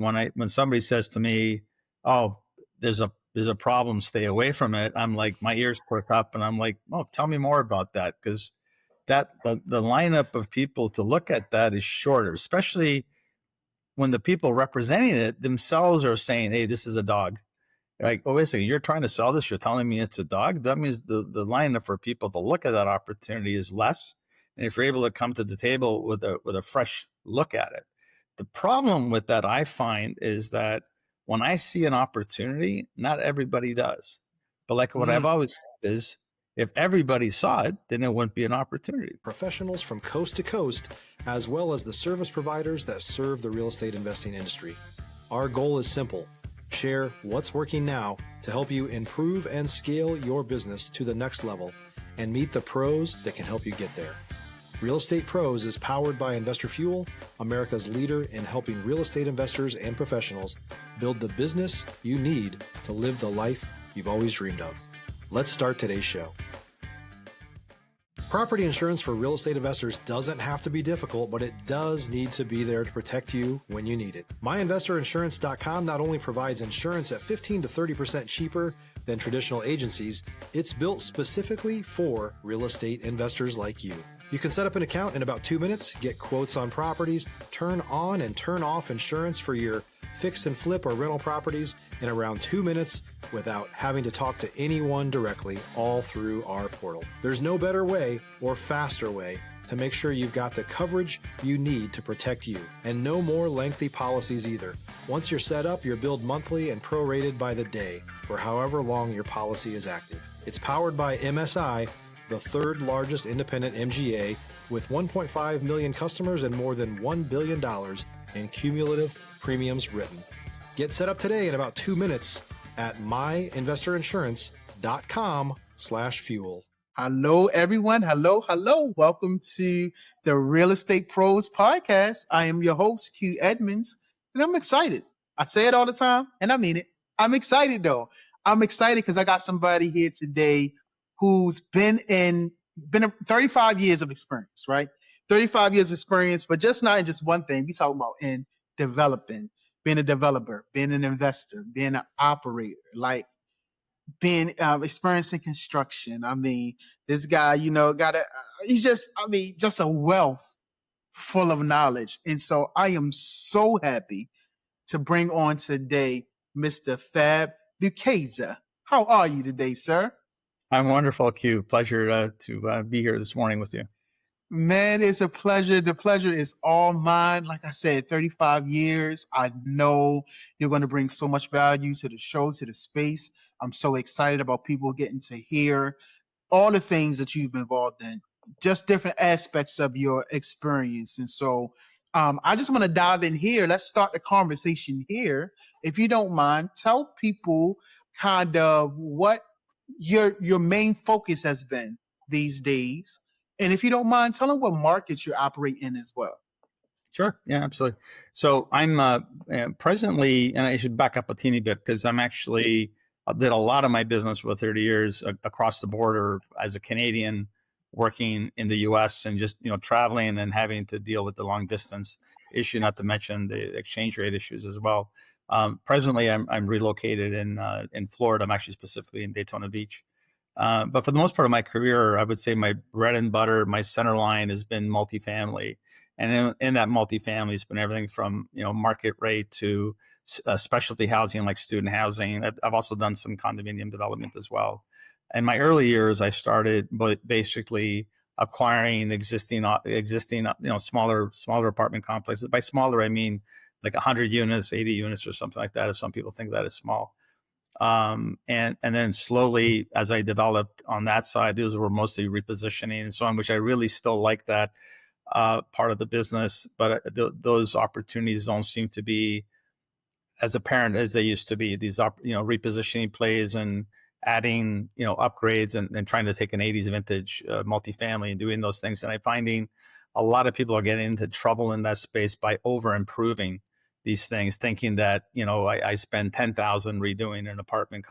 when somebody says to me, "Oh, there's a problem, stay away from it," I'm like, my ears perk up, and I'm like, "Oh, tell me more about that," because the lineup of people to look at that is shorter, especially when the people representing it themselves are saying, "Hey, this is a dog." Like, oh, wait a second, you're trying to sell this, you're telling me it's a dog? That means the lineup for people to look at that opportunity is less. And if you're able to come to the table with a fresh look at it. The problem with that, I find, is that when I see an opportunity, not everybody does. But like what I've always said is, if everybody saw it, then it wouldn't be an opportunity. Professionals from coast to coast, as well as the service providers that serve the real estate investing industry. Our goal is simple: share what's working now to help you improve and scale your business to the next level and meet the pros that can help you get there. Real Estate Pros is powered by Investor Fuel, America's leader in helping real estate investors and professionals build the business you need to live the life you've always dreamed of. Let's start today's show. Property insurance for real estate investors doesn't have to be difficult, but it does need to be there to protect you when you need it. MyInvestorInsurance.com not only provides insurance at 15 to 30% cheaper than traditional agencies, it's built specifically for real estate investors like you. You can set up an account in about 2 minutes, get quotes on properties, turn on and turn off insurance for your fix and flip or rental properties in around 2 minutes without having to talk to anyone directly, all through our portal. There's no better way or faster way to make sure you've got the coverage you need to protect you, and no more lengthy policies either. Once you're set up, you're billed monthly and prorated by the day for however long your policy is active. It's powered by MSI, the third largest independent MGA, with 1.5 million customers and more than $1 billion in cumulative premiums written. Get set up today in about 2 minutes at myinvestorinsurance.com/fuel. Hello, everyone. Hello. Welcome to the Real Estate Pros podcast. I am your host, Q Edmonds, and I'm excited. I say it all the time, and I mean it. I'm excited, though. I'm excited because I got somebody here today who's been 35 years of experience, right? 35 years of experience, but just not in just one thing. We talk about in developing, being a developer, being an investor, being an operator, like being experiencing construction. I mean, this guy, he's just a wealth full of knowledge. And so I am so happy to bring on today Mr. Fab Lucchese. How are you today, sir? I'm wonderful, Q. Pleasure to be here this morning with you. Man, it's a pleasure. The pleasure is all mine. Like I said, 35 years. I know you're going to bring so much value to the show, to the space. I'm so excited about people getting to hear all the things that you've been involved in, just different aspects of your experience. And so I just want to dive in here. Let's start the conversation here. If you don't mind, tell people kind of what your main focus has been these days. And if you don't mind, tell them what markets you operate in as well. Sure. Yeah, absolutely. So I'm presently, and I should back up a teeny bit because I'm actually did a lot of my business for 30 years across the border as a Canadian working in the U.S. and just, traveling and having to deal with the long distance issue, not to mention the exchange rate issues as well. Presently, I'm relocated in Florida. I'm actually specifically in Daytona Beach. But for the most part of my career, I would say my bread and butter, my center line has been multifamily. And in that multifamily, it's been everything from, market rate to specialty housing like student housing. I've also done some condominium development as well. In my early years, I started basically acquiring existing, smaller apartment complexes. By smaller, I mean like 100 units, 80 units or something like that, if some people think that is small. And then slowly, as I developed on that side, those were mostly repositioning and so on, which I really still like that part of the business. But those opportunities don't seem to be as apparent as they used to be. These repositioning plays and adding upgrades and trying to take an 80s vintage multifamily and doing those things. And I'm finding a lot of people are getting into trouble in that space by over improving these things, thinking that, I spend $10,000 redoing an apartment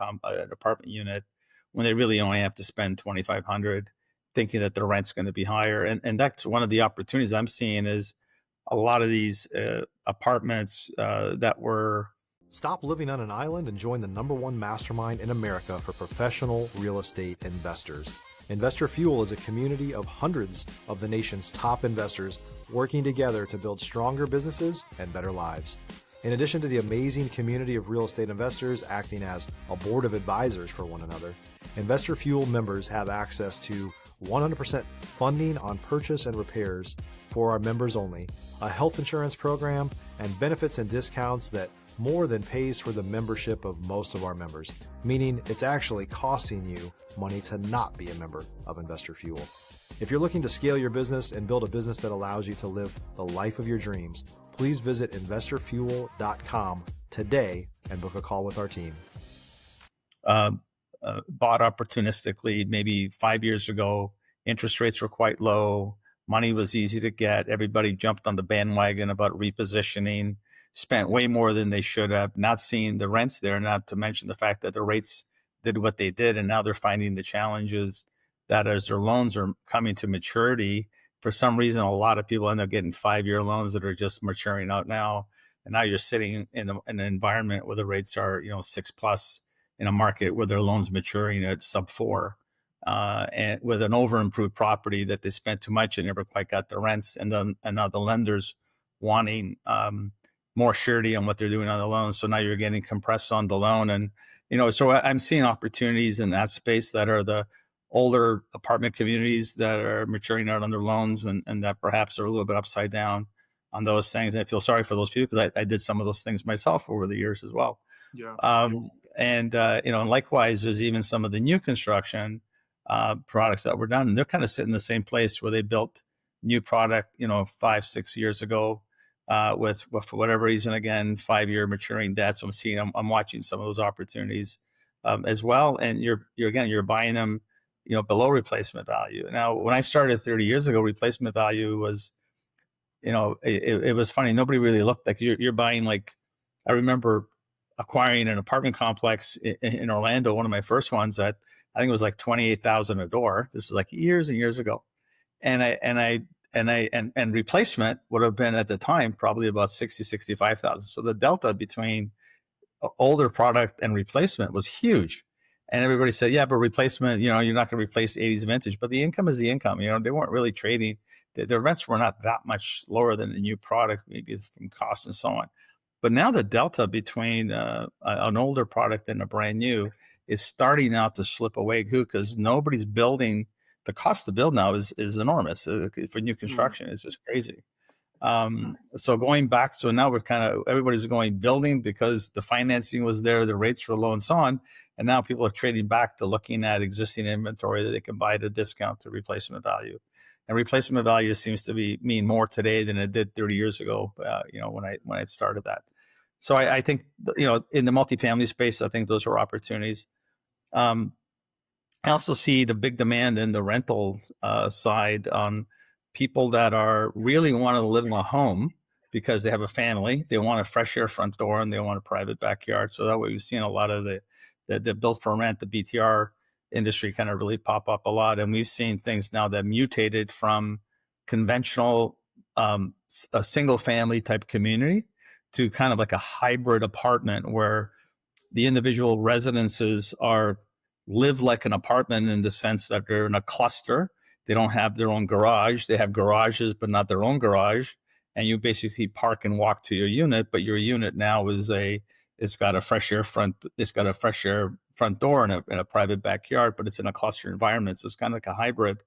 unit when they really only have to spend $2,500, thinking that the rent's going to be higher. And that's one of the opportunities I'm seeing is a lot of these apartments that were. Stop living on an island and join the #1 mastermind in America for professional real estate investors. Investor Fuel is a community of hundreds of the nation's top investors working together to build stronger businesses and better lives. In addition to the amazing community of real estate investors acting as a board of advisors for one another, Investor Fuel members have access to 100% funding on purchase and repairs for our members only, a health insurance program, and benefits and discounts that more than pays for the membership of most of our members, meaning it's actually costing you money to not be a member of Investor Fuel. If you're looking to scale your business and build a business that allows you to live the life of your dreams, please visit investorfuel.com today and book a call with our team. Bought opportunistically maybe 5 years ago. Interest rates were quite low. Money was easy to get. Everybody jumped on the bandwagon about repositioning, spent way more than they should have, not seeing the rents there, not to mention the fact that the rates did what they did. And now they're finding the challenges that as their loans are coming to maturity, for some reason, a lot of people end up getting 5-year loans that are just maturing out now. And now you're sitting in an environment where the rates are, 6+ in a market where their loans maturing at sub-4. And with an over-improved property that they spent too much and never quite got the rents, and now the lenders wanting more surety on what they're doing on the loan. So now you're getting compressed on the loan, and so I'm seeing opportunities in that space that are the older apartment communities that are maturing out on their loans, and that perhaps are a little bit upside down on those things. And I feel sorry for those people because I did some of those things myself over the years as well. Yeah. And likewise, there's even some of the new construction products that were done, and they're kind of sitting in the same place where they built new product, 5-6 years ago, with for whatever reason, again, 5-year maturing debt. So I'm watching some of those opportunities as well. And you're buying them, below replacement value. Now, when I started 30 years ago, replacement value was, it was funny. Nobody really looked like you're buying, like, I remember acquiring an apartment complex in Orlando, one of my first ones, that I think it was like $28,000 a door. This was like years and years ago. And replacement would have been at the time probably about $60,000-65,000. So the delta between older product and replacement was huge. And everybody said, yeah, but replacement, you're not going to replace 80s vintage, but the income is the income. They weren't really trading. The rents were not that much lower than the new product, maybe from cost and so on. But now the delta between an older product and a brand new is starting now to slip away because nobody's building. The cost to build now is enormous for new construction. It's just crazy. So going back, so now everybody's going building because the financing was there, the rates were low and so on. And now people are trading back to looking at existing inventory that they can buy at a discount to replacement value. And replacement value seems to mean more today than it did 30 years ago, when I started that. So I think, in the multifamily space, I think those are opportunities. I also see the big demand in the rental side on people that are really want to live in a home because they have a family, they want a fresh air front door, and they want a private backyard. So that way we've seen a lot of the built for rent, the BTR industry kind of really pop up a lot. And we've seen things now that mutated from conventional a single family type community to kind of like a hybrid apartment where the individual residences live like an apartment in the sense that they're in a cluster. They don't have their own garage. They have garages, but not their own garage. And you basically park and walk to your unit, but your unit now it's got a fresh air front door and a private backyard, but it's in a cluster environment. So it's kind of like a hybrid.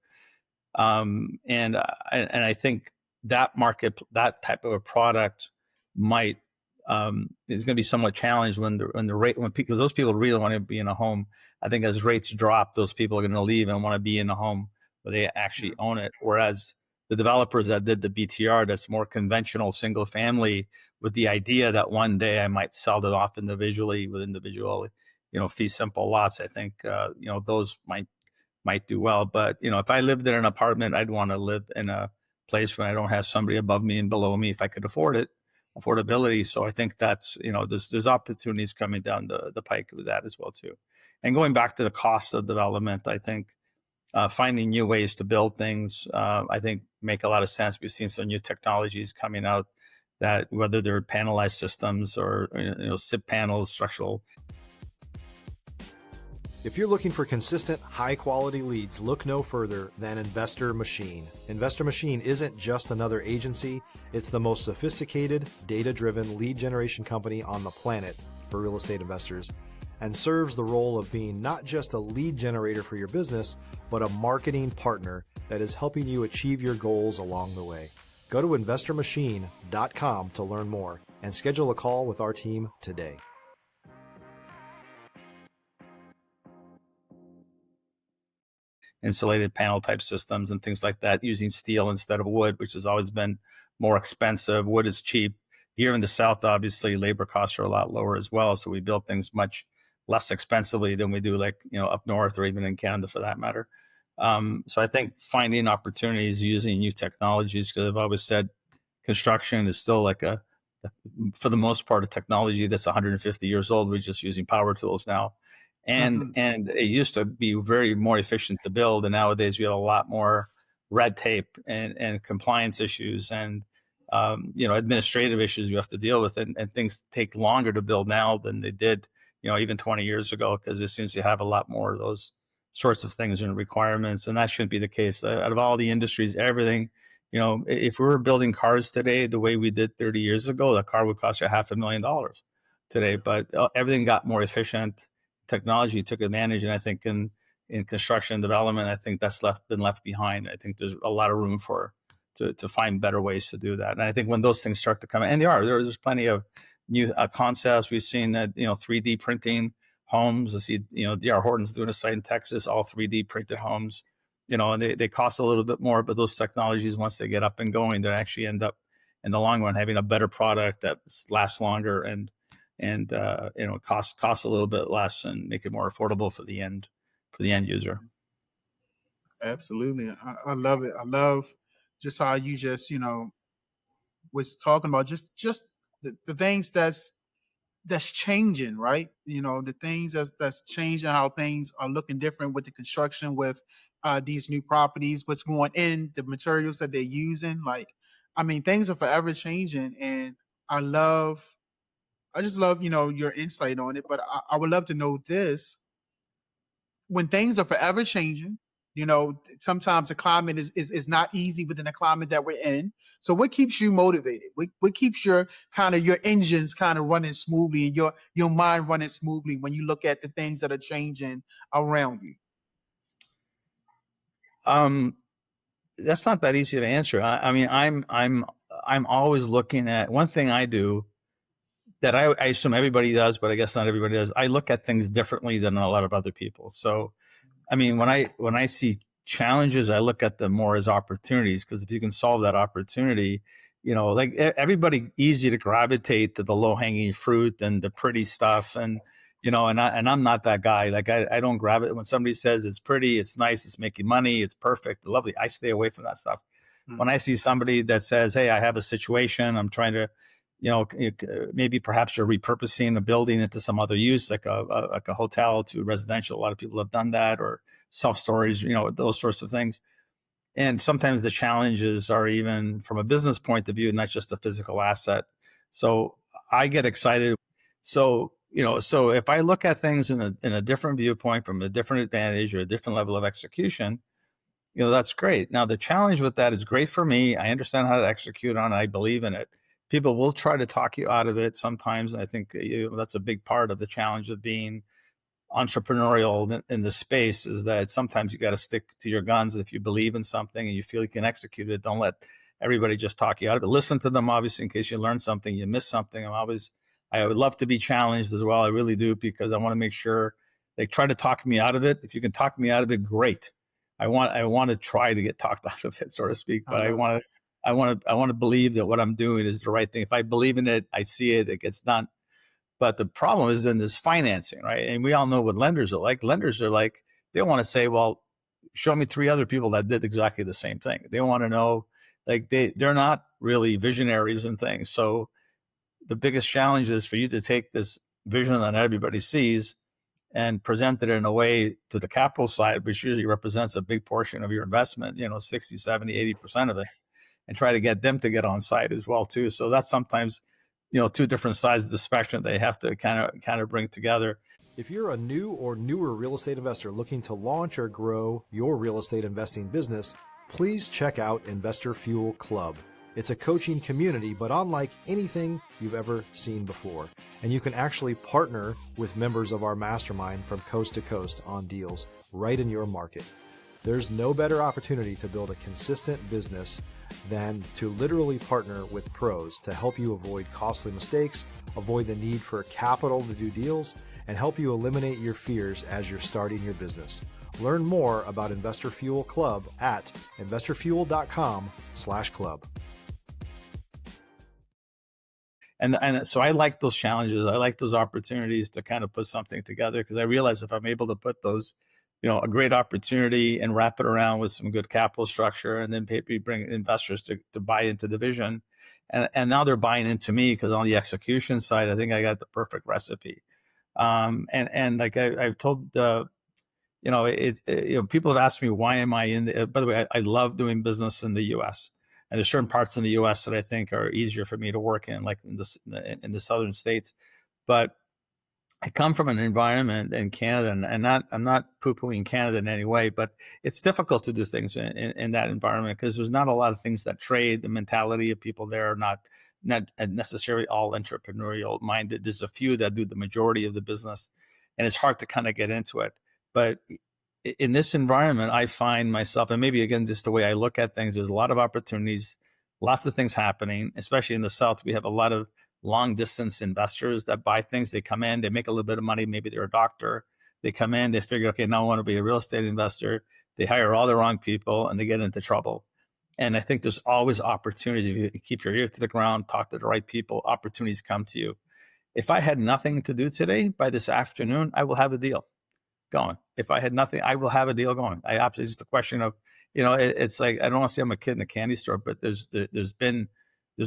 And I think that market, that type of a product might is going to be somewhat challenged when those people really want to be in a home. I think as rates drop, those people are going to leave and want to be in a home where they actually own it. Whereas the developers that did the BTR, that's more conventional single family, with the idea that one day I might sell it off individually with individual, fee simple lots. I think those might do well. But if I lived in an apartment, I'd want to live in a place where I don't have somebody above me and below me if I could afford it. Affordability. So I think that's, there's opportunities coming down the pike with that as well too. And going back to the cost of development, I think finding new ways to build things, I think make a lot of sense. We've seen some new technologies coming out that, whether they're panelized systems or SIP panels, structural. If you're looking for consistent, high-quality leads, look no further than Investor Machine. Investor Machine isn't just another agency. It's the most sophisticated, data-driven lead generation company on the planet for real estate investors, and serves the role of being not just a lead generator for your business, but a marketing partner that is helping you achieve your goals along the way. Go to investormachine.com to learn more and schedule a call with our team today. Insulated panel type systems and things like that, using steel instead of wood, which has always been more expensive. Wood is cheap. Here in the South, obviously, labor costs are a lot lower as well. So we build things much less expensively than we do up north, or even in Canada for that matter. So I think finding opportunities using new technologies, because I've always said construction is still for the most part, a technology that's 150 years old. We're just using power tools now. And it used to be very more efficient to build, and nowadays we have a lot more red tape and compliance issues and administrative issues we have to deal with, and things take longer to build now than they did even 20 years ago, because as soon as you have a lot more of those sorts of things and requirements, and that shouldn't be the case. Out of all the industries, everything, if we were building cars today the way we did 30 years ago, the car would cost you $500,000 today, but everything got more efficient. Technology took advantage, and I think in construction and development, I think that's been left behind. I think there's a lot of room to find better ways to do that. And I think when those things start to come, and there's plenty of new concepts. We've seen that 3D printing homes. I see D.R. Horton's doing a site in Texas, all 3D printed homes. And they cost a little bit more, but those technologies, once they get up and going, they actually end up in the long run having a better product that lasts longer and costs a little bit less and make it more affordable for the end user. Absolutely. I love it. I love just how you just, was talking about just the things that's changing, right? The things that's changing, how things are looking different with the construction, with these new properties, what's going in, the materials that they're using. Things are forever changing, and I just love, your insight on it. But I would love to know this: when things are forever changing, sometimes the climate is not easy within the climate that we're in. So what keeps you motivated? What keeps your engines kind of running smoothly, and your mind running smoothly when you look at the things that are changing around you? That's not that easy to answer. I'm always looking at one thing I do that I assume everybody does, but I guess not everybody does. I look at things differently than a lot of other people. So, when I see challenges, I look at them more as opportunities, because if you can solve that opportunity, everybody easy to gravitate to the low hanging fruit and the pretty stuff. And, and I'm not that guy. I don't gravitate when somebody says it's pretty, it's nice, it's making money, it's perfect, lovely. I stay away from that stuff. When I see somebody that says, hey, I have a situation, I'm trying to, maybe perhaps you're repurposing a building into some other use, like a hotel to residential. A lot of people have done that, or self-storage, those sorts of things. And sometimes the challenges are even from a business point of view, not just a physical asset. So I get excited. So if I look at things in a different viewpoint, from a different advantage or a different level of execution, that's great. Now, the challenge with that is great for me. I understand how to execute on it. I believe in it. People will try to talk you out of it sometimes. And I think that's a big part of the challenge of being entrepreneurial in the space, is that sometimes you got to stick to your guns. If you believe in something and you feel you can execute it, don't let everybody just talk you out of it. Listen to them, obviously, in case you learn something, you miss something. I would love to be challenged as well. I really do, because I want to make sure they try to talk me out of it. If you can talk me out of it, great. I want to try to get talked out of it, so to speak, but I want to believe that what I'm doing is the right thing. If I believe in it, I see it, it gets done. But the problem is then there's financing, right? And we all know what lenders are like. Lenders are like, they want to say, well, show me 3 other people that did exactly the same thing. They want to know, they're not really visionaries and things. So the biggest challenge is for you to take this vision that everybody sees and present it in a way to the capital side, which usually represents a big portion of your investment, 60, 70, 80% of it, and try to get them to get on side as well too. So that's sometimes, two different sides of the spectrum they have to kind of bring together. If you're a new or newer real estate investor looking to launch or grow your real estate investing business, please check out Investor Fuel Club. It's a coaching community, but unlike anything you've ever seen before. And you can actually partner with members of our mastermind from coast to coast on deals right in your market. There's no better opportunity to build a consistent business than to literally partner with pros to help you avoid costly mistakes, avoid the need for capital to do deals, and help you eliminate your fears as you're starting your business. Learn more about Investor Fuel Club at investorfuel.com/club. And so I like those challenges. I like those opportunities to kind of put something together, because I realize if I'm able to put those, a great opportunity and wrap it around with some good capital structure, and then maybe bring investors to buy into the vision. And now they're buying into me, because on the execution side, I think I got the perfect recipe. And like I've told, people have asked me, why am I in by the way, I love doing business in the U.S. And there's certain parts in the U.S. that I think are easier for me to work in, like in the southern states. But I come from an environment in Canada, and I'm not poo-pooing Canada in any way, but it's difficult to do things in that environment, because there's not a lot of things that trade. The mentality of people there are not necessarily all entrepreneurial minded. There's a few that do the majority of the business, and it's hard to kind of get into it. But in this environment, I find myself, and maybe again, just the way I look at things, there's a lot of opportunities, lots of things happening, especially in the South. We have a lot of long distance investors that buy things. They come in, they make a little bit of money. Maybe they're a doctor. They come in, they figure, okay, now I want to be a real estate investor. They hire all the wrong people, and they get into trouble. And I think there's always opportunities. If you keep your ear to the ground, talk to the right people, opportunities come to you. If I had nothing to do today, by this afternoon, I will have a deal going. If I had nothing, I will have a deal going. It's just a question of, it's like, I don't want to say I'm a kid in a candy store, but there's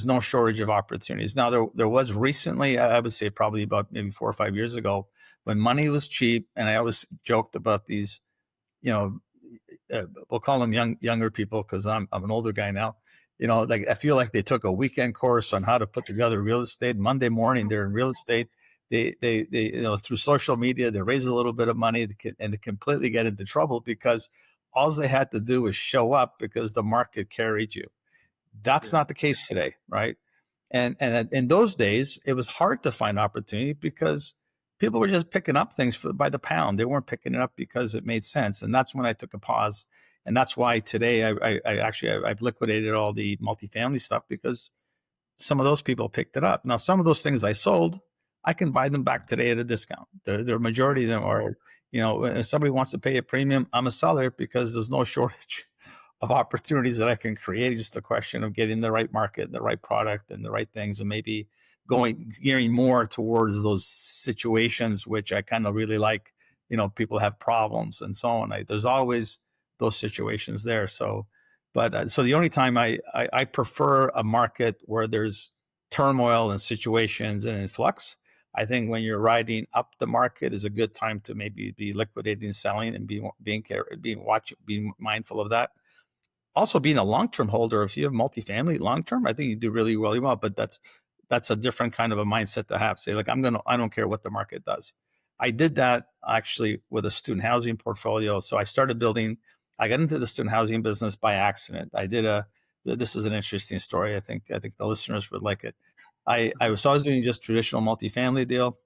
no shortage of opportunities. Now, there was recently, I would say probably about maybe 4 or 5 years ago, when money was cheap, and I always joked about these, we'll call them younger people, because I'm an older guy now. Like I feel like they took a weekend course on how to put together real estate. Monday morning, they're in real estate. They through social media, they raise a little bit of money, and they completely get into trouble, because all they had to do was show up because the market carried you. That's not the case today, right? And in those days, it was hard to find opportunity, because people were just picking up things by the pound. They weren't picking it up because it made sense. And that's when I took a pause. And that's why today I've liquidated all the multifamily stuff, because some of those people picked it up. Now, some of those things I sold, I can buy them back today at a discount. The majority of them are, if somebody wants to pay a premium, I'm a seller, because there's no shortage of opportunities that I can create. It's just a question of getting the right market, the right product, and the right things, and maybe gearing more towards those situations, which I kind of really like. People have problems and so on. There's always those situations there. So the only time I prefer a market where there's turmoil and situations and in flux. I think when you're riding up the market is a good time to maybe be liquidating, selling, and being mindful of that. Also, being a long-term holder, if you have multifamily long-term, I think you do really, really well. But that's a different kind of a mindset to have. Say, like, I don't care what the market does. I did that actually with a student housing portfolio. So I got into the student housing business by accident. This is an interesting story. I think the listeners would like it. I was always doing just traditional multifamily deal.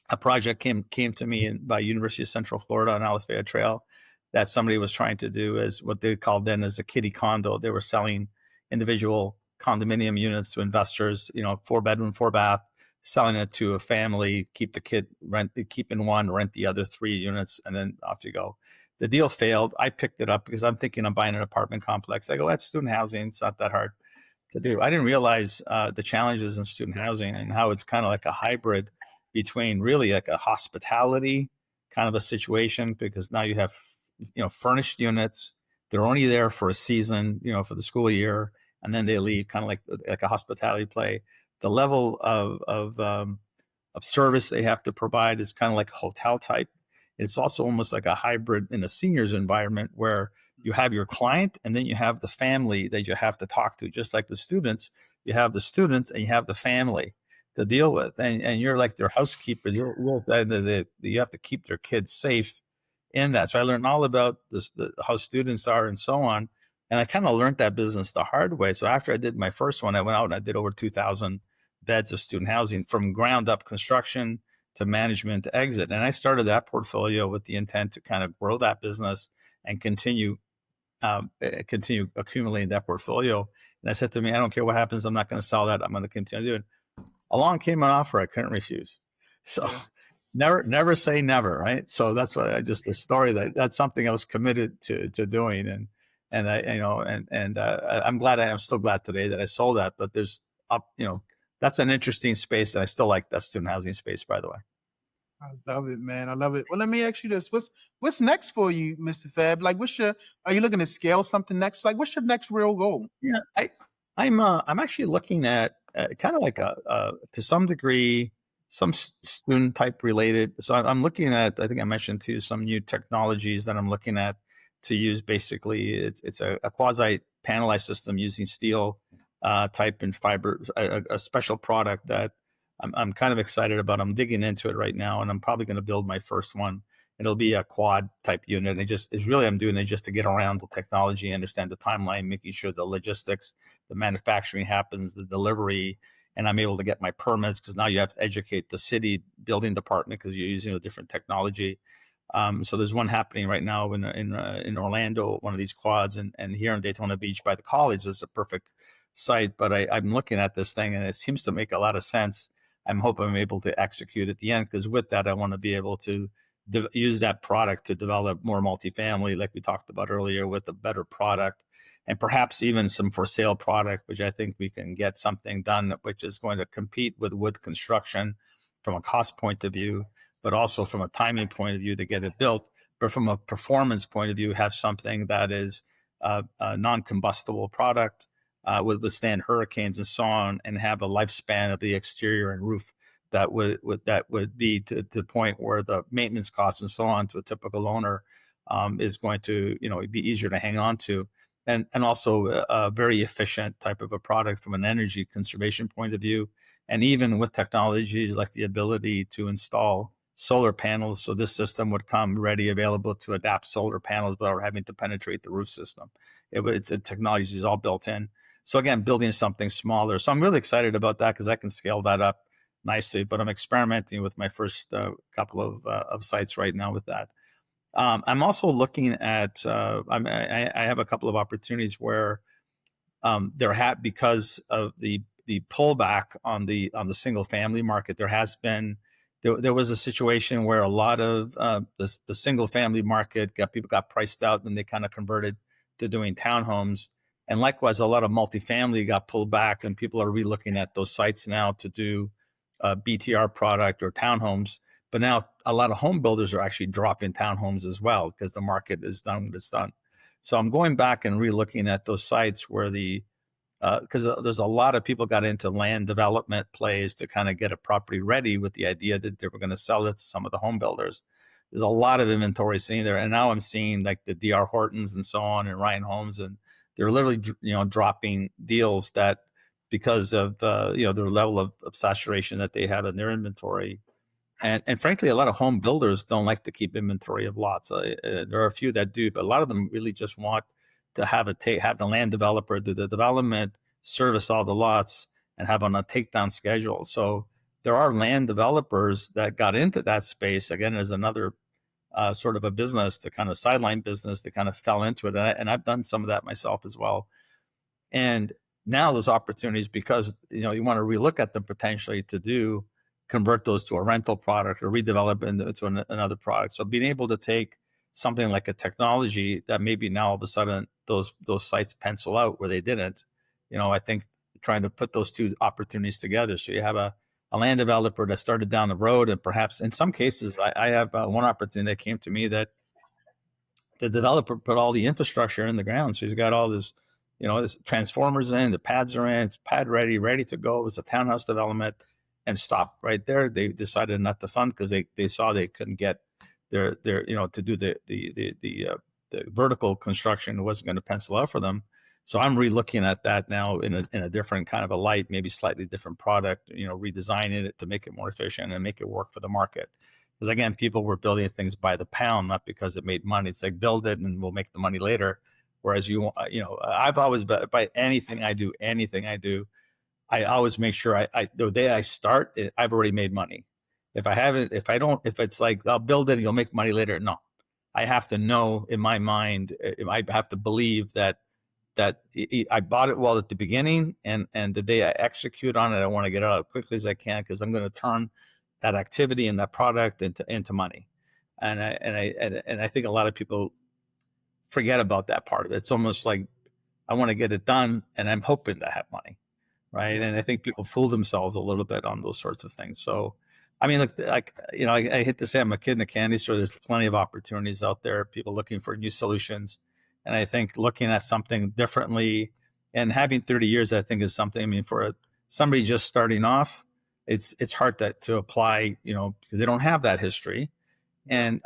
A project came to me by University of Central Florida on Alafaya Trail that somebody was trying to do as what they called then as a kiddie condo. They were selling individual condominium units to investors, 4-bedroom, 4-bath, selling it to a family, keep in one, rent the other 3 units, and then off you go. The deal failed. I picked it up because I'm thinking I'm buying an apartment complex. I go, that's student housing. It's not that hard to do. I didn't realize the challenges in student housing and how it's kind of like a hybrid between really like a hospitality kind of a situation, because now you have furnished units. They're only there for a season, for the school year, and then they leave, kind of like a hospitality play. The level of service they have to provide is kind of like hotel type. It's also almost like a hybrid in a seniors environment where you have your client and then you have the family that you have to talk to. Just like with students, you have the students and you have the family to deal with, and you're like their housekeeper. You have to keep their kids safe in that. So I learned all about this, how students are and so on. And I kind of learned that business the hard way. So after I did my first one, I went out and I did over 2,000 beds of student housing from ground up construction to management to exit. And I started that portfolio with the intent to kind of grow that business and continue accumulating that portfolio. And I said to me, I don't care what happens. I'm not going to sell that. I'm going to continue doing it. Along came an offer I couldn't refuse. So never say never, right? So that's what the story that's something I was committed to doing. And I'm still glad today that I sold that, but that's an interesting space. And I still like that student housing space, by the way. I love it, man. I love it. Well, let me ask you this: what's next for you, Mr. Fab? Like, are you looking to scale something next? Like, what's your next real goal? Yeah, I'm actually looking at kind of like to some degree, some student type related. So I'm looking at, I think I mentioned to you, some new technologies that I'm looking at to use. Basically, it's a quasi panelized system using steel type and fiber, a special product that I'm kind of excited about. I'm digging into it right now, and I'm probably going to build my first one. It'll be a quad type unit. I'm doing it just to get around the technology, understand the timeline, making sure the logistics, the manufacturing happens, the delivery, and I'm able to get my permits, because now you have to educate the city building department because you're using a different technology. So there's one happening right now in Orlando, one of these quads, and here in Daytona Beach by the college is a perfect site. But I'm looking at this thing and it seems to make a lot of sense. I'm hoping I'm able to execute at the end, because with that, I want to be able to use that product to develop more multifamily, like we talked about earlier, with a better product, and perhaps even some for sale product, which I think we can get something done, which is going to compete with wood construction from a cost point of view, but also from a timing point of view to get it built. But from a performance point of view, have something that is a non-combustible product, would withstand hurricanes and so on, and have a lifespan of the exterior and roof that would be to the point where the maintenance costs and so on to a typical owner is going to be easier to hang on to, and also a very efficient type of a product from an energy conservation point of view, and even with technologies like the ability to install solar panels. So this system would come ready, available to adapt solar panels without having to penetrate the roof system. The technology is all built in. So again, building something smaller. So I'm really excited about that, because I can scale that up nicely. But I'm experimenting with my first couple of sites right now with that. I'm also looking at. I have a couple of opportunities where because of the pullback on the single family market, there was a situation where a lot of the single family market people got priced out, and they kind of converted to doing townhomes. And likewise, a lot of multifamily got pulled back, and people are relooking at those sites now to do BTR product or townhomes. But now a lot of home builders are actually dropping townhomes as well, because the market is done what it's done. So I'm going back and relooking at those sites where because there's a lot of people got into land development plays to kind of get a property ready with the idea that they were going to sell it to some of the home builders. There's a lot of inventory sitting there. And now I'm seeing like the DR Hortons and so on, and Ryan Homes, and they're literally, dropping deals that because of, their level of saturation that they have in their inventory. And frankly, a lot of home builders don't like to keep inventory of lots. There are a few that do, but a lot of them really just want to have the land developer do the development, service all the lots, and have on a takedown schedule. So there are land developers that got into that space. Again, as another sort of a business, to kind of sideline business, that kind of fell into it. And I've done some of that myself as well. And now those opportunities, because, you want to relook at them potentially to convert those to a rental product or redevelop into another product. So being able to take something like a technology that maybe now all of a sudden those sites pencil out where they didn't, I think trying to put those two opportunities together. So you have a land developer that started down the road, and perhaps in some cases, I have one opportunity that came to me that the developer put all the infrastructure in the ground. So he's got all this, this transformers in, the pads are in, it's pad ready to go. It was a townhouse development, and stopped right there. They decided not to fund because they saw they couldn't get to do the vertical construction. It wasn't going to pencil out for them. So I'm re-looking at that now in a different kind of a light, maybe slightly different product, redesigning it to make it more efficient and make it work for the market. Because again, people were building things by the pound, not because it made money. It's like, build it and we'll make the money later. Whereas I've always, by anything I do, I always make sure the day I start, I've already made money. If it's like, I'll build it and you'll make money later. No, I have to know in my mind, I have to believe that I bought it well at the beginning, and the day I execute on it, I want to get it out as quickly as I can, because I'm going to turn that activity and that product into money. And I think a lot of people forget about that part of it. It's almost like, I want to get it done and I'm hoping to have money, right? And I think people fool themselves a little bit on those sorts of things. So, I mean, I hate to say I'm a kid in a candy store. There's plenty of opportunities out there, people looking for new solutions. And I think looking at something differently and having 30 years, I think, is something. I mean, for somebody just starting off, it's hard to apply, because they don't have that history. And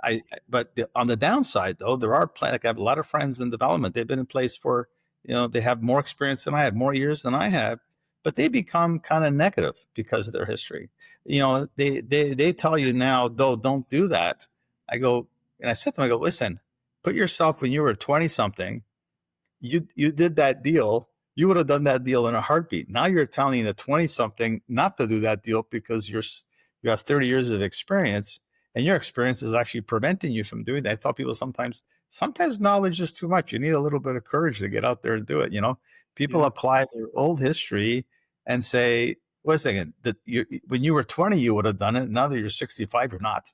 but on the downside, though, there are I have a lot of friends in development. They've been in place for, they have more experience than I had, more years than I have, but they become kind of negative because of their history. They tell you now, though, don't do that. I said to them, listen, put yourself when you were 20 something, you did that deal. You would have done that deal in a heartbeat. Now you're telling a 20 something not to do that deal because you have 30 years of experience, and your experience is actually preventing you from doing that. I thought people sometimes knowledge is too much. You need a little bit of courage to get out there and do it. People apply their old history and say, wait a second, when you were 20, you would have done it. Now that you're 65, you're not.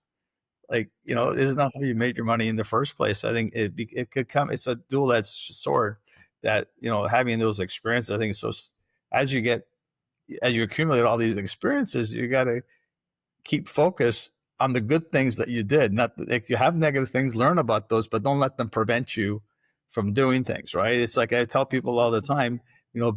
It's not that you made your money in the first place. I think it could come. It's a dual-edged sword that, having those experiences, I think, so as you accumulate all these experiences, you got to keep focused on the good things that you did. Not if you have negative things, learn about those, but don't let them prevent you from doing things, right? It's like I tell people all the time,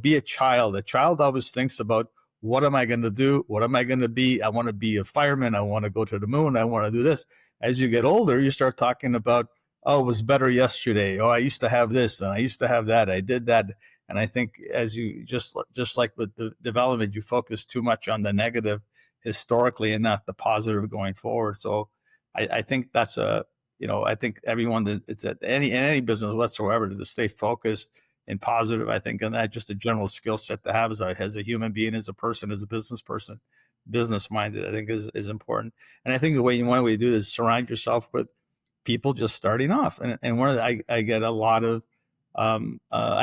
be a child. A child always thinks about, what am I going to do? What am I going to be? I want to be a fireman. I want to go to the moon. I want to do this. As you get older, you start talking about, oh, it was better yesterday. Oh, I used to have this and I used to have that. I did that. And I think as you just like with the development, you focus too much on the negative historically and not the positive going forward. So I think that's I think everyone that it's at any business whatsoever, to stay focused and positive, I think, and that's just a general skill set to have as a human being, as a person, as a business person, business minded, I think is important. And I think one way to do this is surround yourself with people just starting off. And one of I get a lot of, I'm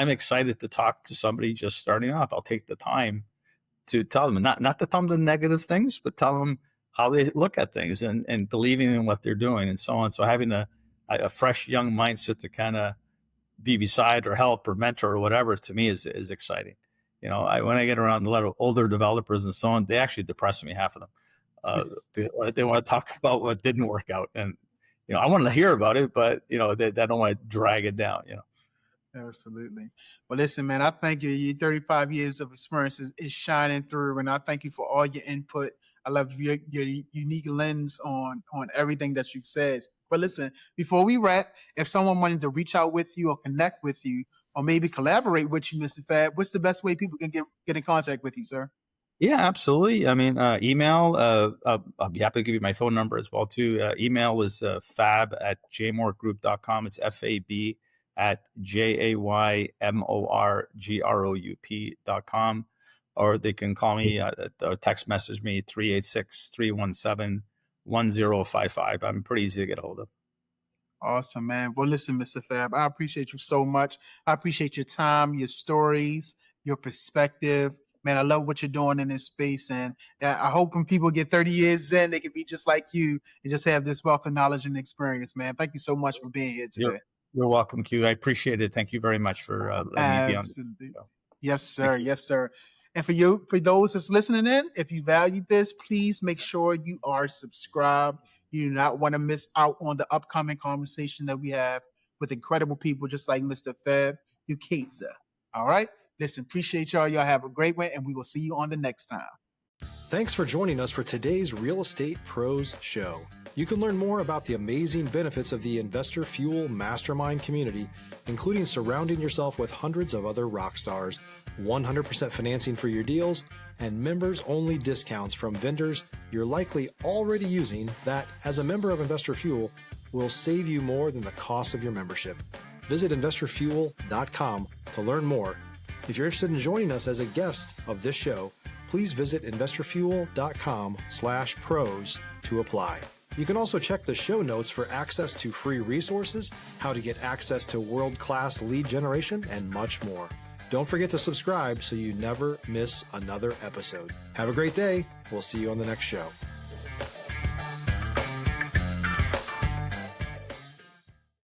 excited to talk to somebody just starting off. I'll take the time to tell them, not to tell them the negative things, but tell them how they look at things and believing in what they're doing and so on. So having a fresh young mindset to kind of be beside or help or mentor or whatever, to me is exciting. When I get around a lot of older developers and so on, they actually depress me, half of them. They want to talk about what didn't work out. And, I want to hear about it, but, they don't want to drag it down, Absolutely. Well, listen, man, I thank you. Your 35 years of experience is shining through, and I thank you for all your input. I love your unique lens on everything that you've said. But listen, before we wrap, if someone wanted to reach out with you or connect with you or maybe collaborate with you, Mr. Fab, what's the best way people can get in contact with you, sir? Yeah, absolutely. I mean, email, I'll be happy to give you my phone number as well, too. Email is fab@jaymorgroup.com. It's FAB@JAYMORGROUP.com. Or they can call me, text message me, 386-317-1055. I'm pretty easy to get a hold of. Awesome, man. Well, listen, Mr. Fab, I appreciate you so much. I appreciate your time, your stories, your perspective. Man, I love what you're doing in this space. And I hope when people get 30 years in, they can be just like you and just have this wealth of knowledge and experience, man. Thank you so much for being here today. You're welcome, Q. I appreciate it. Thank you very much for letting me be on. Absolutely. Yes, sir. Yes, sir. And for those that's listening in, if you valued this, please make sure you are subscribed. You do not want to miss out on the upcoming conversation that we have with incredible people just like Mr. Fab Lucchese. All right? Listen, appreciate y'all. Y'all have a great one, and we will see you on the next time. Thanks for joining us for today's Real Estate Pros Show. You can learn more about the amazing benefits of the Investor Fuel Mastermind community, including surrounding yourself with hundreds of other rock stars, 100% financing for your deals, and members-only discounts from vendors you're likely already using that, as a member of Investor Fuel, will save you more than the cost of your membership. Visit investorfuel.com to learn more. If you're interested in joining us as a guest of this show, please visit investorfuel.com/pros to apply. You can also check the show notes for access to free resources, how to get access to world-class lead generation, and much more. Don't forget to subscribe so you never miss another episode. Have a great day. We'll see you on the next show.